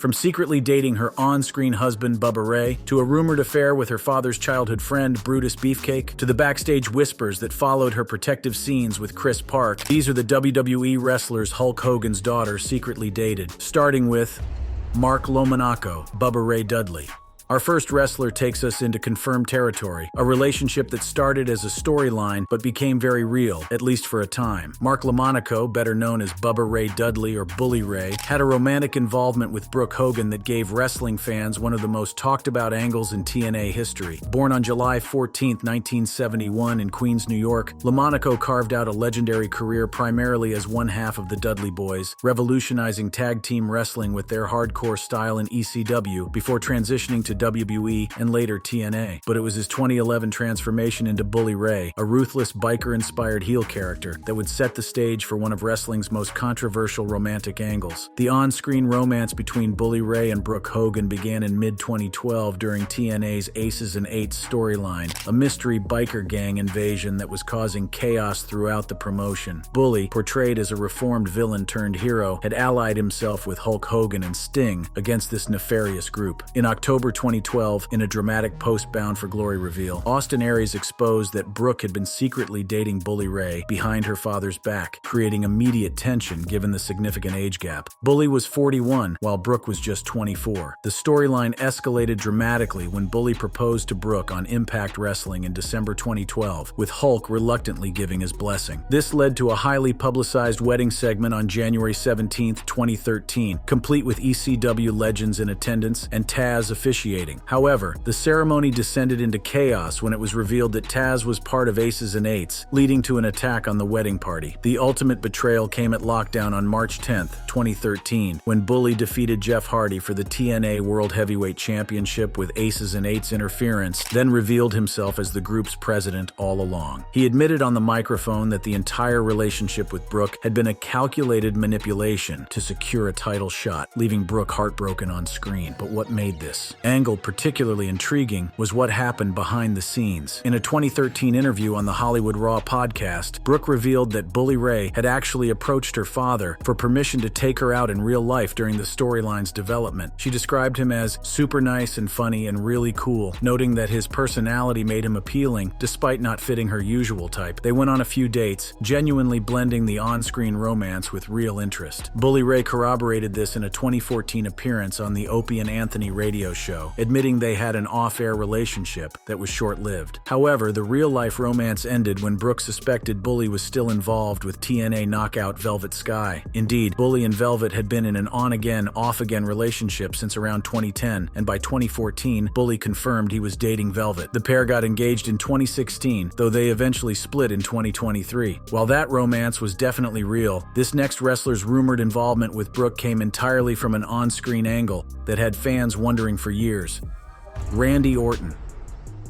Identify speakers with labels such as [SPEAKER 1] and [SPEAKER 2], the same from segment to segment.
[SPEAKER 1] From secretly dating her on-screen husband, Bubba Ray, to a rumored affair with her father's childhood friend, Brutus Beefcake, to the backstage whispers that followed her protective scenes with Chris Park, these are the WWE wrestlers Hulk Hogan's daughter secretly dated. Starting with Mark Lomonaco, Bubba Ray Dudley. Our first wrestler takes us into confirmed territory, a relationship that started as a storyline but became very real, at least for a time. Mark Lomonaco, better known as Bubba Ray Dudley or Bully Ray, had a romantic involvement with Brooke Hogan that gave wrestling fans one of the most talked about angles in TNA history. Born on July 14, 1971 in Queens, New York, Lomonaco carved out a legendary career primarily as one half of the Dudley Boys, revolutionizing tag team wrestling with their hardcore style in ECW before transitioning to WWE and later TNA. But it was his 2011 transformation into Bully Ray, a ruthless biker-inspired heel character, that would set the stage for one of wrestling's most controversial romantic angles. The on-screen romance between Bully Ray and Brooke Hogan began in mid-2012 during TNA's Aces and Eights storyline, a mystery biker gang invasion that was causing chaos throughout the promotion. Bully, portrayed as a reformed villain turned hero, had allied himself with Hulk Hogan and Sting against this nefarious group. In October 2012, in a dramatic post-Bound for Glory reveal, Austin Aries exposed that Brooke had been secretly dating Bully Ray behind her father's back, creating immediate tension given the significant age gap. Bully was 41, while Brooke was just 24. The storyline escalated dramatically when Bully proposed to Brooke on Impact Wrestling in December 2012, with Hulk reluctantly giving his blessing. This led to a highly publicized wedding segment on January 17, 2013, complete with ECW legends in attendance and Taz officiating. However, the ceremony descended into chaos when it was revealed that Taz was part of Aces and Eights, leading to an attack on the wedding party. The ultimate betrayal came at Lockdown on March 10, 2013, when Bully defeated Jeff Hardy for the TNA World Heavyweight Championship with Aces and Eights interference, then revealed himself as the group's president all along. He admitted on the microphone that the entire relationship with Brooke had been a calculated manipulation to secure a title shot, leaving Brooke heartbroken on screen. But what made this angle particularly intriguing was what happened behind the scenes. In a 2013 interview on the Hollywood Raw podcast, Brooke revealed that Bully Ray had actually approached her father for permission to take her out in real life during the storyline's development. She described him as super nice and funny and really cool, noting that his personality made him appealing despite not fitting her usual type. They went on a few dates, genuinely blending the on-screen romance with real interest. Bully Ray corroborated this in a 2014 appearance on the Opie and Anthony radio show, admitting they had an off-air relationship that was short-lived. However, the real-life romance ended when Brooke suspected Bully was still involved with TNA knockout Velvet Sky. Indeed, Bully and Velvet had been in an on-again, off-again relationship since around 2010, and by 2014, Bully confirmed he was dating Velvet. The pair got engaged in 2016, though they eventually split in 2023. While that romance was definitely real, this next wrestler's rumored involvement with Brooke came entirely from an on-screen angle that had fans wondering for years. Randy Orton.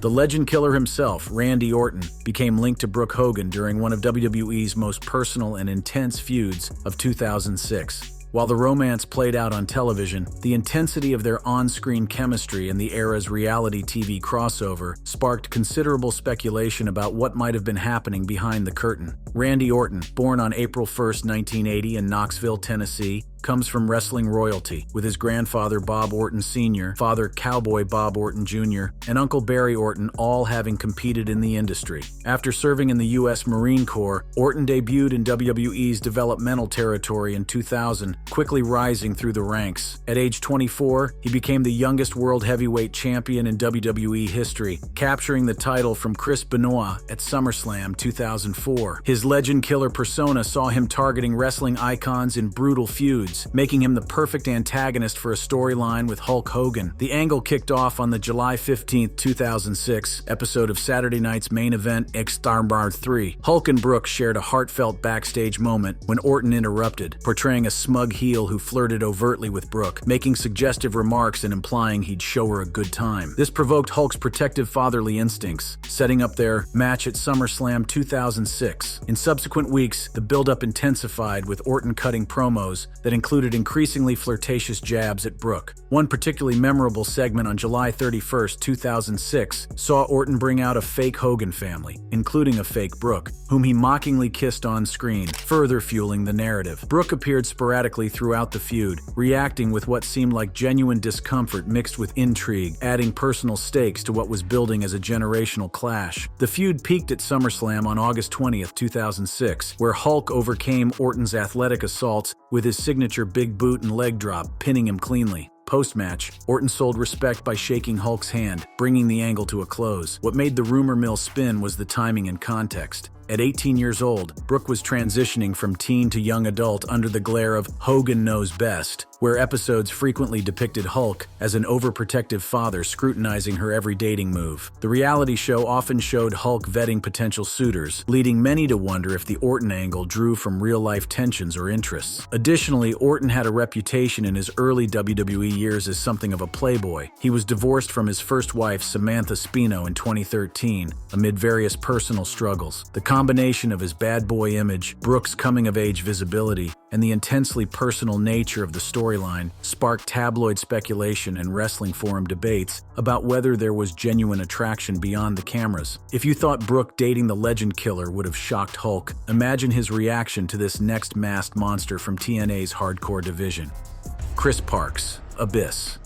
[SPEAKER 1] The legend killer himself, Randy Orton, became linked to Brooke Hogan during one of WWE's most personal and intense feuds of 2006. While the romance played out on television, the intensity of their on-screen chemistry and the era's reality TV crossover sparked considerable speculation about what might have been happening behind the curtain. Randy Orton, born on April 1, 1980 in Knoxville, Tennessee, comes from wrestling royalty, with his grandfather Bob Orton Sr., father Cowboy Bob Orton Jr., and Uncle Barry Orton all having competed in the industry. After serving in the U.S. Marine Corps, Orton debuted in WWE's developmental territory in 2000, quickly rising through the ranks. At age 24, he became the youngest world heavyweight champion in WWE history, capturing the title from Chris Benoit at SummerSlam 2004. His legend killer persona saw him targeting wrestling icons in brutal feuds, making him the perfect antagonist for a storyline with Hulk Hogan. The angle kicked off on the July 15, 2006 episode of Saturday Night's Main Event Extrembar 3. Hulk and Brooke shared a heartfelt backstage moment when Orton interrupted, portraying a smug heel who flirted overtly with Brooke, making suggestive remarks and implying he'd show her a good time. This provoked Hulk's protective fatherly instincts, setting up their match at SummerSlam 2006. In subsequent weeks, the build-up intensified with Orton cutting promos that included increasingly flirtatious jabs at Brooke. One particularly memorable segment on July 31, 2006, saw Orton bring out a fake Hogan family, including a fake Brooke, whom he mockingly kissed on screen, further fueling the narrative. Brooke appeared sporadically throughout the feud, reacting with what seemed like genuine discomfort mixed with intrigue, adding personal stakes to what was building as a generational clash. The feud peaked at SummerSlam on August 20, 2006, where Hulk overcame Orton's athletic assaults with his signature big boot and leg drop, pinning him cleanly. Post-match, Orton sold respect by shaking Hulk's hand, bringing the angle to a close. What made the rumor mill spin was the timing and context. At 18 years old, Brooke was transitioning from teen to young adult under the glare of Hogan Knows Best, where episodes frequently depicted Hulk as an overprotective father scrutinizing her every dating move. The reality show often showed Hulk vetting potential suitors, leading many to wonder if the Orton angle drew from real-life tensions or interests. Additionally, Orton had a reputation in his early WWE years as something of a playboy. He was divorced from his first wife, Samantha Spino, in 2013, amid various personal struggles. The combination of his bad boy image, Brooke's coming-of-age visibility, and the intensely personal nature of the storyline sparked tabloid speculation and wrestling forum debates about whether there was genuine attraction beyond the cameras. If you thought Brooke dating the legend killer would have shocked Hulk, imagine his reaction to this next masked monster from TNA's hardcore division. Chris Parks, Abyss.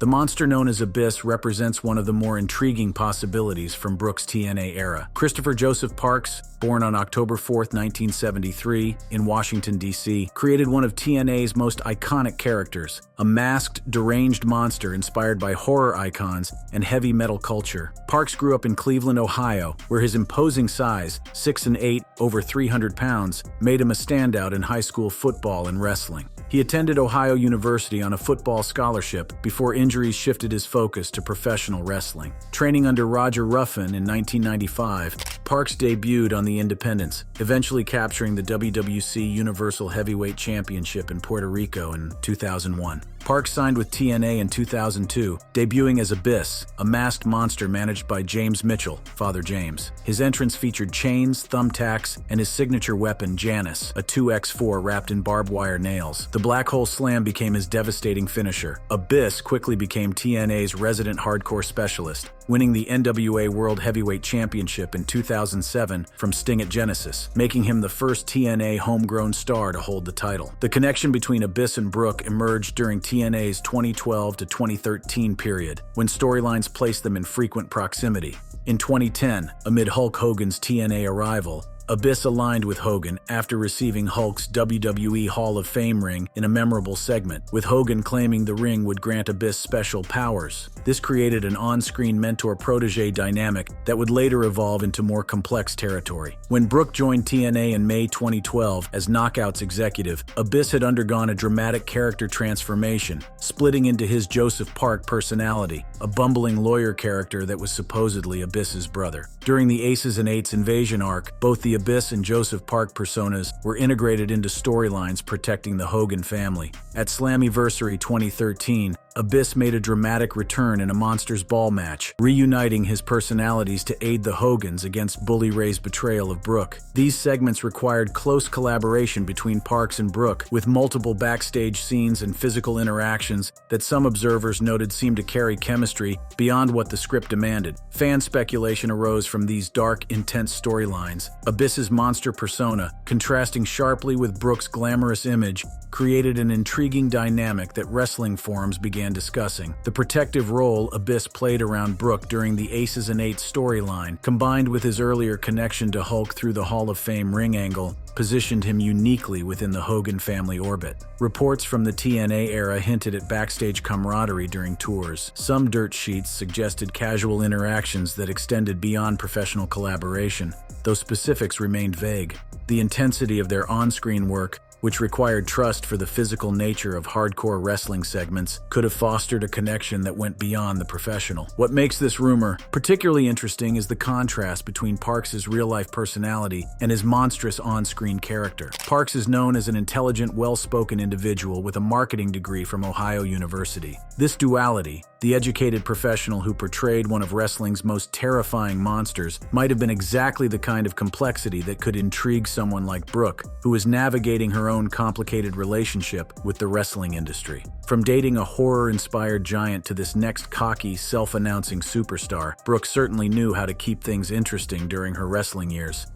[SPEAKER 1] The monster known as Abyss represents one of the more intriguing possibilities from Brooke's TNA era. Christopher Joseph Parks, born on October 4, 1973, in Washington, D.C., created one of TNA's most iconic characters, a masked, deranged monster inspired by horror icons and heavy metal culture. Parks grew up in Cleveland, Ohio, where his imposing size, 6'8", over 300 pounds, made him a standout in high school football and wrestling. He attended Ohio University on a football scholarship before injuries shifted his focus to professional wrestling. Training under Roger Ruffin in 1995, Parks debuted on the Independents, eventually capturing the WWC Universal Heavyweight Championship in Puerto Rico in 2001. Parks signed with TNA in 2002, debuting as Abyss, a masked monster managed by James Mitchell, Father James. His entrance featured chains, thumbtacks, and his signature weapon, Janus, a 2x4 wrapped in barbed wire nails. The Black Hole Slam became his devastating finisher. Abyss quickly became TNA's resident hardcore specialist, winning the NWA World Heavyweight Championship in 2007 from Sting at Genesis, making him the first TNA homegrown star to hold the title. The connection between Abyss and Brooke emerged during TNA's 2012 to 2013 period, when storylines placed them in frequent proximity. In 2010, amid Hulk Hogan's TNA arrival, Abyss aligned with Hogan after receiving Hulk's WWE Hall of Fame ring in a memorable segment, with Hogan claiming the ring would grant Abyss special powers. This created an on-screen mentor-protege dynamic that would later evolve into more complex territory. When Brooke joined TNA in May 2012 as Knockout's executive, Abyss had undergone a dramatic character transformation, splitting into his Joseph Park personality, a bumbling lawyer character that was supposedly Abyss's brother. During the Aces and Eights invasion arc, both the Abyss and Joseph Park personas were integrated into storylines protecting the Hogan family. At Slammiversary 2013, Abyss made a dramatic return in a Monsters Ball match, reuniting his personalities to aid the Hogans against Bully Ray's betrayal of Brooke. These segments required close collaboration between Parks and Brooke, with multiple backstage scenes and physical interactions that some observers noted seemed to carry chemistry beyond what the script demanded. Fan speculation arose from these dark, intense storylines. Abyss's monster persona, contrasting sharply with Brooke's glamorous image, created an intriguing dynamic that wrestling forums began discussing. The protective role Abyss played around Brooke during the Aces and Eights storyline, combined with his earlier connection to Hulk through the Hall of Fame ring angle, positioned him uniquely within the Hogan family orbit. Reports from the TNA era hinted at backstage camaraderie during tours. Some dirt sheets suggested casual interactions that extended beyond professional collaboration, though specifics remained vague. The intensity of their on-screen work, which required trust for the physical nature of hardcore wrestling segments, could have fostered a connection that went beyond the professional. What makes this rumor particularly interesting is the contrast between Parks' real-life personality and his monstrous on-screen character. Parks is known as an intelligent, well-spoken individual with a marketing degree from Ohio University. This duality, the educated professional who portrayed one of wrestling's most terrifying monsters, might have been exactly the kind of complexity that could intrigue someone like Brooke, who was navigating her her own complicated relationship with the wrestling industry. From dating a horror-inspired giant to this next cocky, self-announcing superstar, Brooke certainly knew how to keep things interesting during her wrestling years.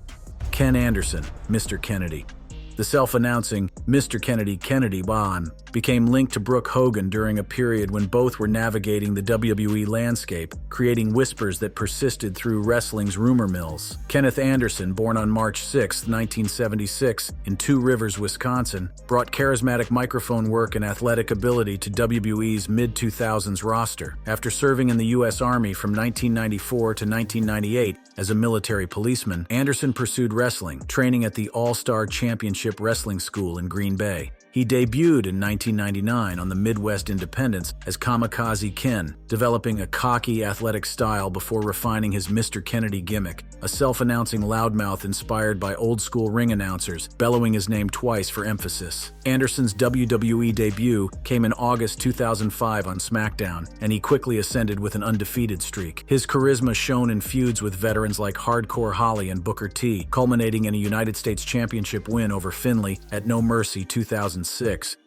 [SPEAKER 1] Ken Anderson, Mr. Kennedy. The self-announcing Mr. Kennedy Bond became linked to Brooke Hogan during a period when both were navigating the WWE landscape, creating whispers that persisted through wrestling's rumor mills. Kenneth Anderson, born on March 6, 1976, in Two Rivers, Wisconsin, brought charismatic microphone work and athletic ability to WWE's mid-2000s roster. After serving in the U.S. Army from 1994 to 1998 as a military policeman, Anderson pursued wrestling, training at the All-Star Championship Wrestling School in Green Bay. He debuted in 1999 on the Midwest Independents as Kamikaze Ken, developing a cocky, athletic style before refining his Mr. Kennedy gimmick, a self-announcing loudmouth inspired by old-school ring announcers, bellowing his name twice for emphasis. Anderson's WWE debut came in August 2005 on SmackDown, and he quickly ascended with an undefeated streak. His charisma shone in feuds with veterans like Hardcore Holly and Booker T, culminating in a United States Championship win over Finlay at No Mercy 2006.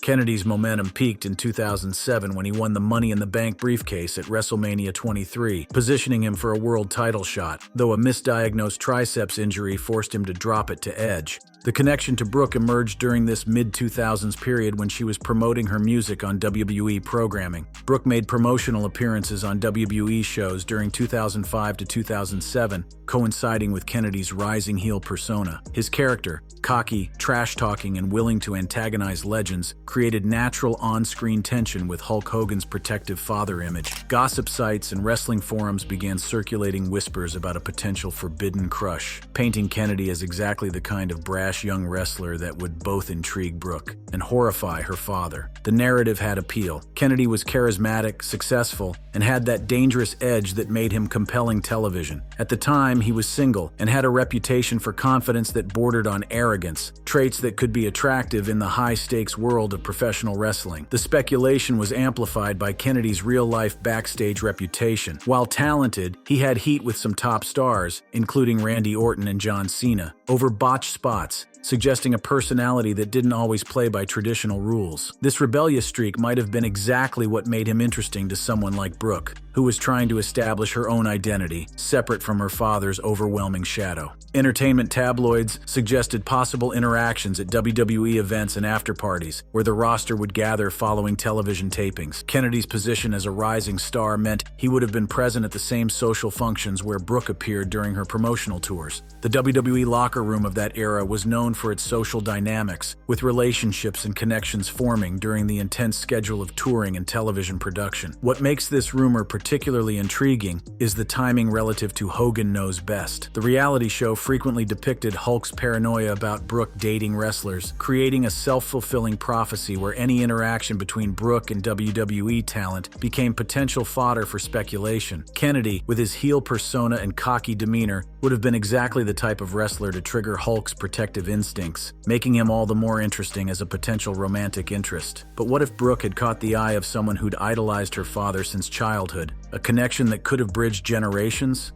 [SPEAKER 1] Kennedy's momentum peaked in 2007 when he won the Money in the Bank briefcase at WrestleMania 23, positioning him for a world title shot, though a misdiagnosed triceps injury forced him to drop it to Edge. The connection to Brooke emerged during this mid-2000s period when she was promoting her music on WWE programming. Brooke made promotional appearances on WWE shows during 2005 to 2007, coinciding with Kennedy's rising heel persona. His character, cocky, trash-talking, and willing to antagonize legends, created natural on-screen tension with Hulk Hogan's protective father image. Gossip sites and wrestling forums began circulating whispers about a potential forbidden crush, painting Kennedy as exactly the kind of brash young wrestler that would both intrigue Brooke and horrify her father. The narrative had appeal. Kennedy was charismatic, successful, and had that dangerous edge that made him compelling television. At the time, he was single and had a reputation for confidence that bordered on arrogance, traits that could be attractive in the high-stakes world of professional wrestling. The speculation was amplified by Kennedy's real-life backstage reputation. While talented, he had heat with some top stars, including Randy Orton and John Cena, over botched spots, suggesting a personality that didn't always play by traditional rules. This rebellious streak might have been exactly what made him interesting to someone like Brooke, who was trying to establish her own identity, separate from her father's overwhelming shadow. Entertainment tabloids suggested possible interactions at WWE events and after-parties, where the roster would gather following television tapings. Kennedy's position as a rising star meant he would have been present at the same social functions where Brooke appeared during her promotional tours. The WWE locker room of that era was known for its social dynamics, with relationships and connections forming during the intense schedule of touring and television production. What makes this rumor particularly intriguing is the timing relative to Hogan Knows Best. The reality show frequently depicted Hulk's paranoia about Brooke dating wrestlers, creating a self-fulfilling prophecy where any interaction between Brooke and WWE talent became potential fodder for speculation. Kennedy, with his heel persona and cocky demeanor, would have been exactly the type of wrestler to trigger Hulk's protective instincts, making him all the more interesting as a potential romantic interest. But what if Brooke had caught the eye of someone who'd idolized her father since childhood, a connection that could have bridged generations?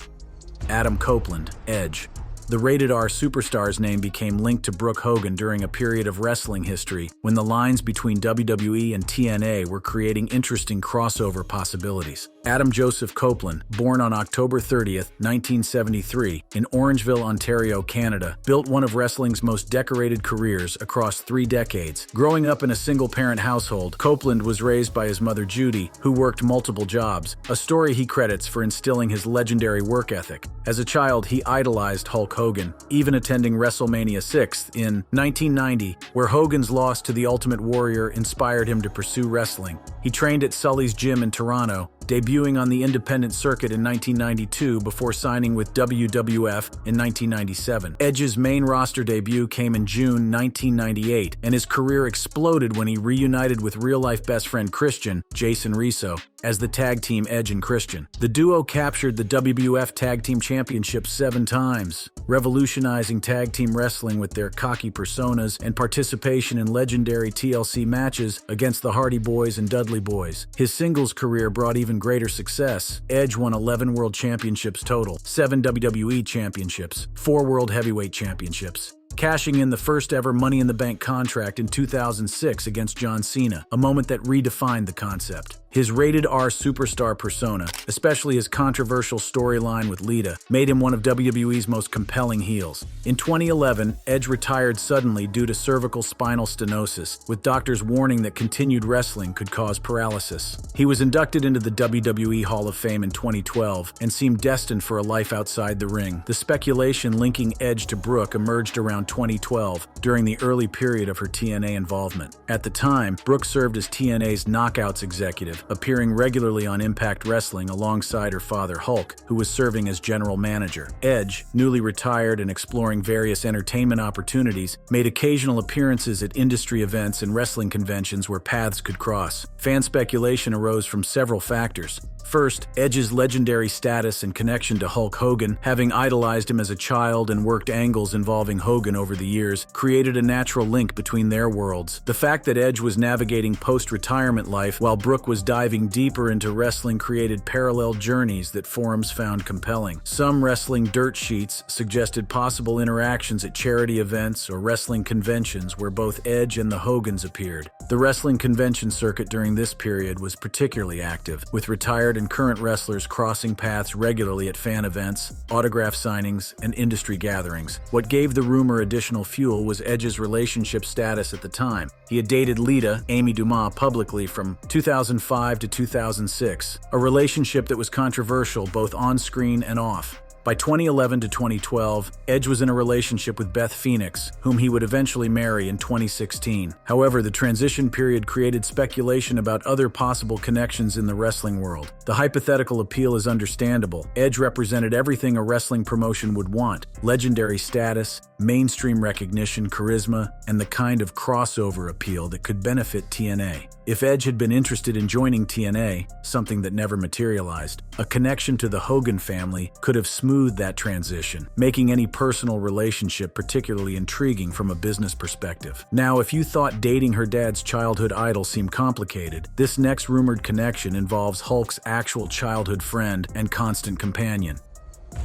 [SPEAKER 1] Adam Copeland, Edge. The rated-R superstar's name became linked to Brooke Hogan during a period of wrestling history when the lines between WWE and TNA were creating interesting crossover possibilities. Adam Joseph Copeland, born on October 30th, 1973, in Orangeville, Ontario, Canada, built one of wrestling's most decorated careers across 3 decades. Growing up in a single-parent household, Copeland was raised by his mother Judy, who worked multiple jobs, a story he credits for instilling his legendary work ethic. As a child, he idolized Hulk Hogan, even attending WrestleMania 6 in 1990, where Hogan's loss to the Ultimate Warrior inspired him to pursue wrestling. He trained at Sully's Gym in Toronto, debuting on the independent circuit in 1992 before signing with WWF in 1997. Edge's main roster debut came in June 1998, and his career exploded when he reunited with real-life best friend Christian, Jason Rizzo, as the tag team Edge and Christian. The duo captured the WWF Tag Team Championship 7 times, revolutionizing tag team wrestling with their cocky personas and participation in legendary TLC matches against the Hardy Boys and Dudley Boys. His singles career brought even greater success. Edge won 11 World Championships total, 7 WWE Championships, 4 World Heavyweight Championships. cashing in the first ever Money in the Bank contract in 2006 against John Cena, a moment that redefined the concept. His rated R superstar persona, especially his controversial storyline with Lita, made him one of WWE's most compelling heels. In 2011, Edge retired suddenly due to cervical spinal stenosis, with doctors warning that continued wrestling could cause paralysis. He was inducted into the WWE Hall of Fame in 2012 and seemed destined for a life outside the ring. The speculation linking Edge to Brooke emerged around 2012, during the early period of her TNA involvement. At the time, Brooke served as TNA's Knockouts executive, appearing regularly on Impact Wrestling alongside her father Hulk, who was serving as general manager. Edge, newly retired and exploring various entertainment opportunities, made occasional appearances at industry events and wrestling conventions where paths could cross. Fan speculation arose from several factors. First, Edge's legendary status and connection to Hulk Hogan, having idolized him as a child and worked angles involving Hogan over the years, created a natural link between their worlds. The fact that Edge was navigating post-retirement life while Brooke was diving deeper into wrestling created parallel journeys that forums found compelling. Some wrestling dirt sheets suggested possible interactions at charity events or wrestling conventions where both Edge and the Hogans appeared. The wrestling convention circuit during this period was particularly active, with retired and current wrestlers crossing paths regularly at fan events, autograph signings, and industry gatherings. What gave the rumor additional fuel was Edge's relationship status at the time. He had dated Lita, Amy Dumas, publicly from 2005 to 2006, a relationship that was controversial both on-screen and off. By 2011 to 2012, Edge was in a relationship with Beth Phoenix, whom he would eventually marry in 2016. However, the transition period created speculation about other possible connections in the wrestling world. The hypothetical appeal is understandable. Edge represented everything a wrestling promotion would want: legendary status, mainstream recognition, charisma, and the kind of crossover appeal that could benefit TNA. If Edge had been interested in joining TNA, something that never materialized, a connection to the Hogan family could have smoothed that transition, making any personal relationship particularly intriguing from a business perspective. Now, if you thought dating her dad's childhood idol seemed complicated, this next rumored connection involves Hulk's actual childhood friend and constant companion,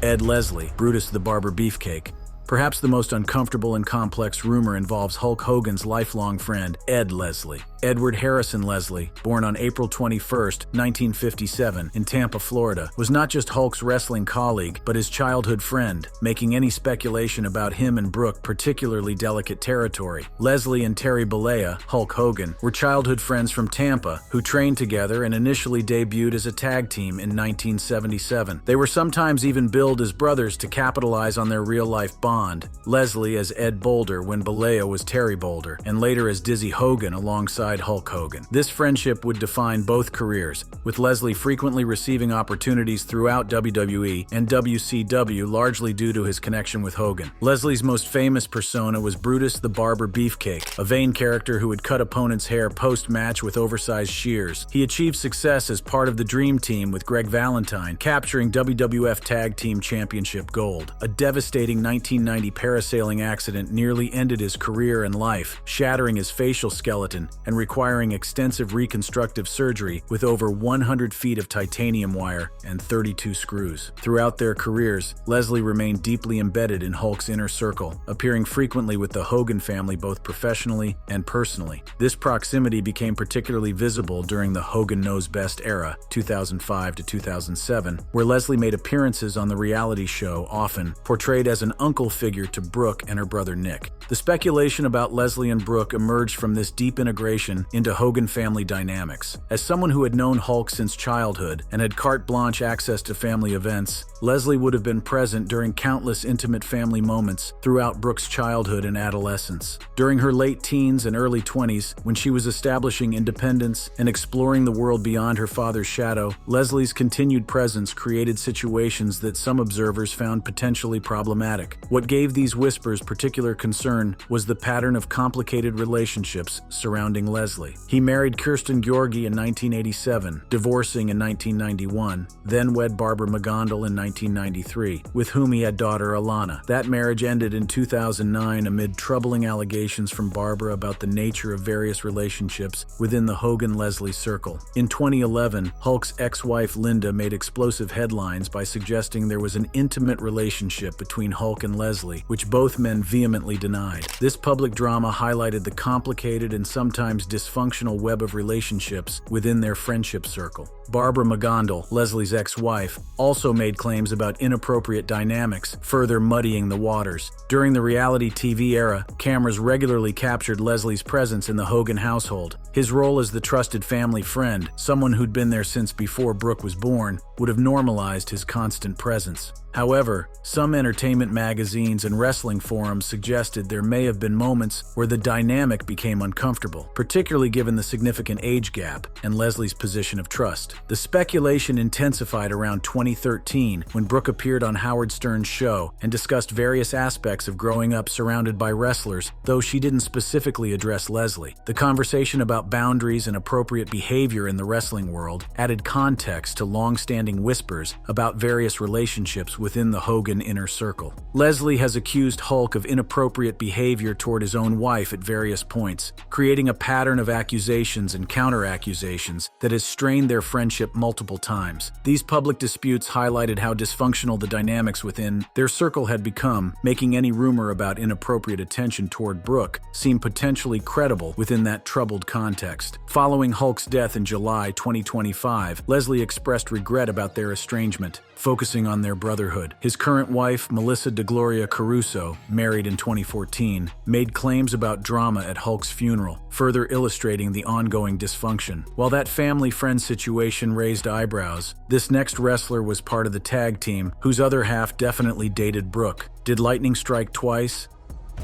[SPEAKER 1] Ed Leslie, Brutus the Barber Beefcake. Perhaps the most uncomfortable and complex rumor involves Hulk Hogan's lifelong friend, Ed Leslie. Edward Harrison Leslie, born on April 21, 1957, in Tampa, Florida, was not just Hulk's wrestling colleague, but his childhood friend, making any speculation about him and Brooke particularly delicate territory. Leslie and Terry Bollea, Hulk Hogan, were childhood friends from Tampa who trained together and initially debuted as a tag team in 1977. They were sometimes even billed as brothers to capitalize on their real-life bond, Leslie as Ed Boulder when Bollea was Terry Boulder, and later as Dizzy Hogan alongside Hulk Hogan. This friendship would define both careers, with Leslie frequently receiving opportunities throughout WWE and WCW largely due to his connection with Hogan. Leslie's most famous persona was Brutus the Barber Beefcake, a vain character who would cut opponents' hair post-match with oversized shears. He achieved success as part of the Dream Team with Greg Valentine, capturing WWF Tag Team Championship gold. A devastating 1990 parasailing accident nearly ended his career and life, shattering his facial skeleton and requiring extensive reconstructive surgery with over 100 feet of titanium wire and 32 screws. Throughout their careers, Leslie remained deeply embedded in Hulk's inner circle, appearing frequently with the Hogan family both professionally and personally. This proximity became particularly visible during the Hogan Knows Best era, 2005 to 2007, where Leslie made appearances on the reality show, often portrayed as an uncle figure to Brooke and her brother Nick. The speculation about Leslie and Brooke emerged from this deep integration into Hogan family dynamics. As someone who had known Hulk since childhood and had carte blanche access to family events, Leslie would have been present during countless intimate family moments throughout Brooke's childhood and adolescence. During her late teens and early 20s, when she was establishing independence and exploring the world beyond her father's shadow, Leslie's continued presence created situations that some observers found potentially problematic. What gave these whispers particular concern was the pattern of complicated relationships surrounding Leslie. He married Kirsten Georgi in 1987, divorcing in 1991, then wed Barbara McGondal in 1993, with whom he had daughter Alana. That marriage ended in 2009 amid troubling allegations from Barbara about the nature of various relationships within the Hogan-Leslie circle. In 2011, Hulk's ex-wife Linda made explosive headlines by suggesting there was an intimate relationship between Hulk and Leslie, which both men vehemently denied. This public drama highlighted the complicated and sometimes dysfunctional web of relationships within their friendship circle. Barbara McGondal, Leslie's ex-wife, also made claims about inappropriate dynamics, further muddying the waters. During the reality TV era, cameras regularly captured Leslie's presence in the Hogan household. His role as the trusted family friend, someone who'd been there since before Brooke was born, would have normalized his constant presence. However, some entertainment magazines and wrestling forums suggested there may have been moments where the dynamic became uncomfortable, particularly given the significant age gap and Leslie's position of trust. The speculation intensified around 2013 when Brooke appeared on Howard Stern's show and discussed various aspects of growing up surrounded by wrestlers, though she didn't specifically address Leslie. The conversation about boundaries and appropriate behavior in the wrestling world added context to long-standing whispers about various relationships within the Hogan inner circle. Leslie has accused Hulk of inappropriate behavior toward his own wife at various points, creating a pattern of accusations and counter-accusations that has strained their friendship multiple times. These public disputes highlighted how dysfunctional the dynamics within their circle had become, making any rumor about inappropriate attention toward Brooke seem potentially credible within that troubled context. Following Hulk's death in July 2025, Leslie expressed regret about their estrangement, focusing on their brotherhood. His current wife, Melissa DeGloria Caruso, married in 2014, made claims about drama at Hulk's funeral, further illustrating the ongoing dysfunction. While that family-friend situation raised eyebrows, this next wrestler was part of the tag team, whose other half definitely dated Brooke. Did lightning strike twice?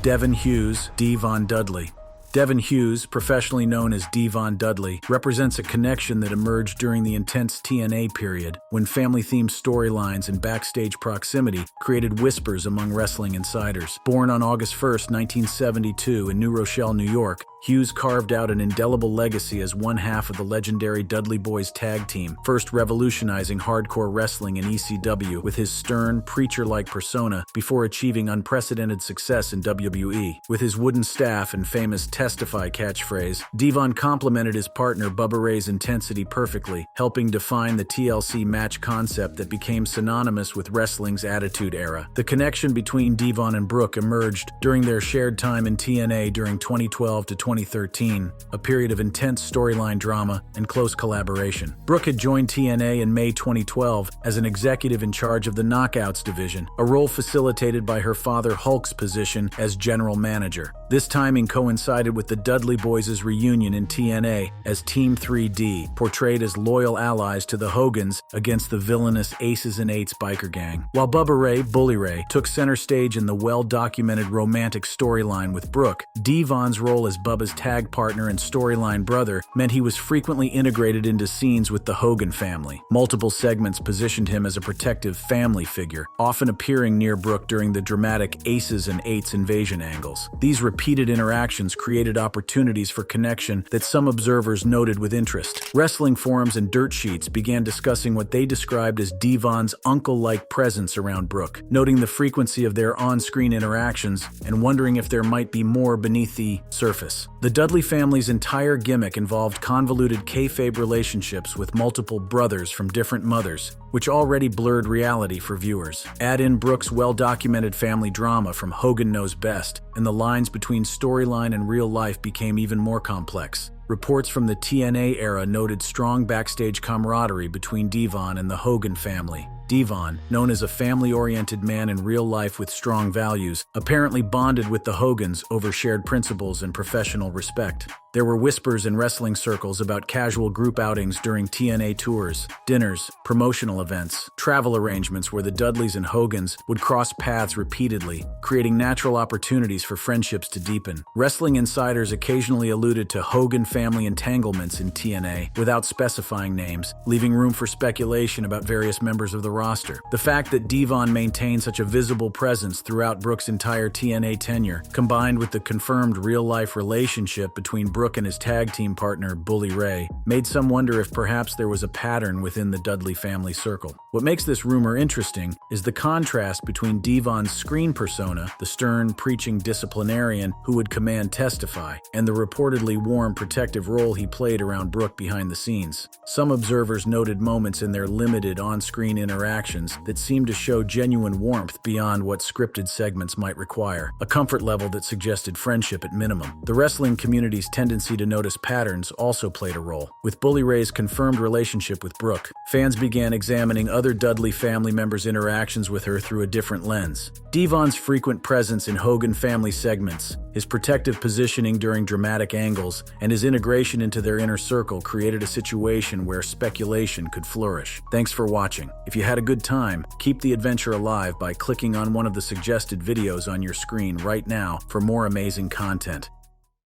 [SPEAKER 1] Devin Hughes, Devon Dudley. Devin Hughes, professionally known as Devon Dudley, represents a connection that emerged during the intense TNA period, when family-themed storylines and backstage proximity created whispers among wrestling insiders. Born on August 1, 1972 in New Rochelle, New York, Hughes carved out an indelible legacy as one half of the legendary Dudley Boyz tag team, first revolutionizing hardcore wrestling in ECW with his stern, preacher-like persona before achieving unprecedented success in WWE. With his wooden staff and famous "Testify" catchphrase, Devon complemented his partner Bubba Ray's intensity perfectly, helping define the TLC match concept that became synonymous with wrestling's Attitude Era. The connection between Devon and Brooke emerged during their shared time in TNA during 2012 to 2013, a period of intense storyline drama and close collaboration. Brooke had joined TNA in May 2012 as an executive in charge of the Knockouts division, a role facilitated by her father Hulk's position as general manager. This timing coincided with the Dudley Boyz' reunion in TNA as Team 3D, portrayed as loyal allies to the Hogans against the villainous Aces and Eights biker gang. While Bubba Ray, Bully Ray, took center stage in the well-documented romantic storyline with Brooke, Devon's role as Bubba's tag partner and storyline brother meant he was frequently integrated into scenes with the Hogan family. Multiple segments positioned him as a protective family figure, often appearing near Brooke during the dramatic Aces and Eights invasion angles. These repeated interactions created opportunities for connection that some observers noted with interest. Wrestling forums and dirt sheets began discussing what they described as Devon's uncle-like presence around Brooke, noting the frequency of their on-screen interactions and wondering if there might be more beneath the surface. The Dudley family's entire gimmick involved convoluted kayfabe relationships with multiple brothers from different mothers, which already blurred reality for viewers. Add in Brooke's well-documented family drama from Hogan Knows Best, and the lines between storyline and real life became even more complex. Reports from the TNA era noted strong backstage camaraderie between Devon and the Hogan family. Devon, known as a family-oriented man in real life with strong values, apparently bonded with the Hogans over shared principles and professional respect. There were whispers in wrestling circles about casual group outings during TNA tours, dinners, promotional events, travel arrangements where the Dudleys and Hogans would cross paths repeatedly, creating natural opportunities for friendships to deepen. Wrestling insiders occasionally alluded to Hogan family entanglements in TNA without specifying names, leaving room for speculation about various members of the roster. The fact that Devon maintained such a visible presence throughout Brooke's entire TNA tenure, combined with the confirmed real-life relationship between Brooke and his tag team partner, Bully Ray, made some wonder if perhaps there was a pattern within the Dudley family circle. What makes this rumor interesting is the contrast between Devon's screen persona, the stern, preaching disciplinarian who would command testify, and the reportedly warm, protective role he played around Brooke behind the scenes. Some observers noted moments in their limited on-screen interactions that seemed to show genuine warmth beyond what scripted segments might require, a comfort level that suggested friendship at minimum. The wrestling community's tendency to notice patterns also played a role. With Bully Ray's confirmed relationship with Brooke, fans began examining other Dudley family members' interactions with her through a different lens. Devon's frequent presence in Hogan family segments, his protective positioning during dramatic angles, and his integration into their inner circle created a situation where speculation could flourish. Thanks for watching. If you had a good time, keep the adventure alive by clicking on one of the suggested videos on your screen right now for more amazing content.